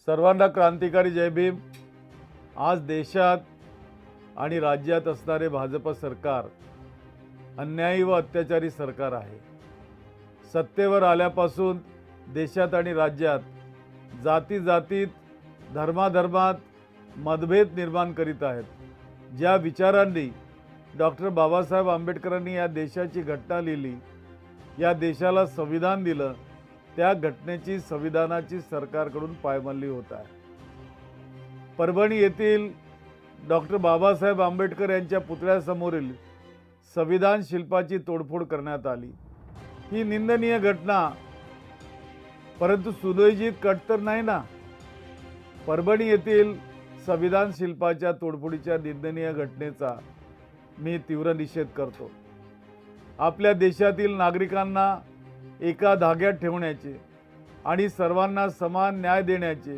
सर्वांना क्रांतिकारी जय भीम। आज देशात आणि राज्यात असणारे भाजप सरकार अन्यायी व अत्याचारी सरकार आहे। सत्तेवर आल्यापासून देशात आणि राज्यात जाती जातीत धर्माधर्मात मतभेद निर्माण करीत आहेत। ज्या विचारांनी डॉक्टर बाबासाहेब आंबेडकरांनी या देशाची घटना लिहिली, या देशाला संविधान दिलं, त्या घटनेची संविधानाची सरकारकडून पायमल्ली होत आहे। परभणी येथील डॉक्टर बाबासाहेब आंबेडकर यांच्या पुतळ्यासमोरील संविधान शिल्पाची तोडफोड करण्यात आली। ही निंदनीय घटना, परंतु सुनियोजित कट तर नाही ना। परभणी येथील संविधान शिल्पाच्या तोडफोडीच्या निंदनीय घटनेचा मी तीव्र निषेध करतो। आपल्या देशातील नागरिकांना एका धाग्यात ठेवण्याचे आणि सर्वांना समान न्याय देण्याचे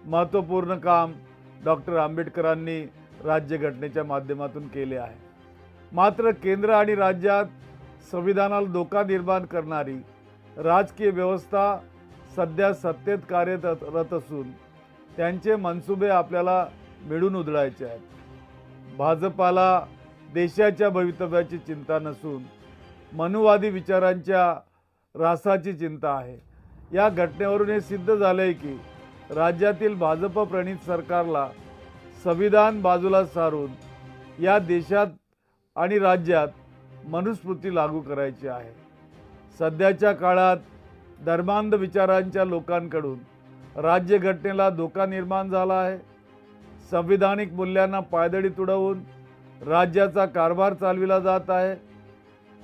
महत्त्वपूर्ण काम डॉक्टर आंबेडकरांनी राज्यघटनेच्या माध्यमातून केले आहे। मात्र केंद्र आणि राज्यात संविधानाला धोका निर्माण करणारी राजकीय व्यवस्था सध्या सत्तेत कार्यरत असून त्यांचे मनसुबे आपल्याला मिळून उधळायचे आहेत। भाजपाला देशाच्या भवितव्याची चिंता नसून मनुवादी विचारांच्या रासाची चिंता आहे। या घटनेवरून हे सिद्ध झाले की राज्यातील भाजप प्रणित सरकारला संविधान बाजूला सारून या देशात आणि राज्यात मनुस्मृती लागू करायची आहे। सध्याच्या काळात धर्मांध विचारांच्या लोकांकडून राज्यघटनेला धोका निर्माण झाला आहे। संविधानिक मूल्यांना पायदळी तुडवून राज्याचा कारभार चालविला जात आहे।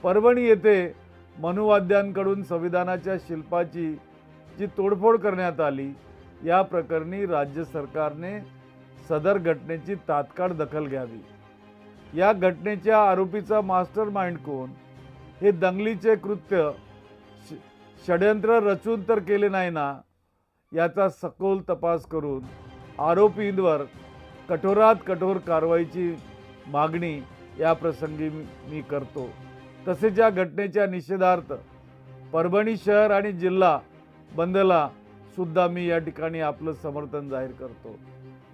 परभणी येथे मनुवाद्यांकडून संविधानाच्या शिल्पाची जी तोडफोड करण्यात आली, या प्रकरणी राज्य सरकारने सदर घटनेची तात्काळ दखल घ्यावी। या घटनेच्या आरोपीचा मास्टर माइंड कोण, हे दंगलीचे कृत्य षड्यंत्र रचून तर केले नाही ना, याचा सखोल तपास करून आरोपींवर कठोरात कठोर कारवाईची मागणी या प्रसंगी मी करतो। तसेच या घटनेच्या निषेधार्थ परभणी शहर आणि जिल्हा बंदला सुद्धा मी या ठिकाणी आपलं समर्थन जाहीर करतो।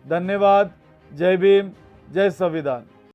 धन्यवाद। जय भीम, जय संविधान।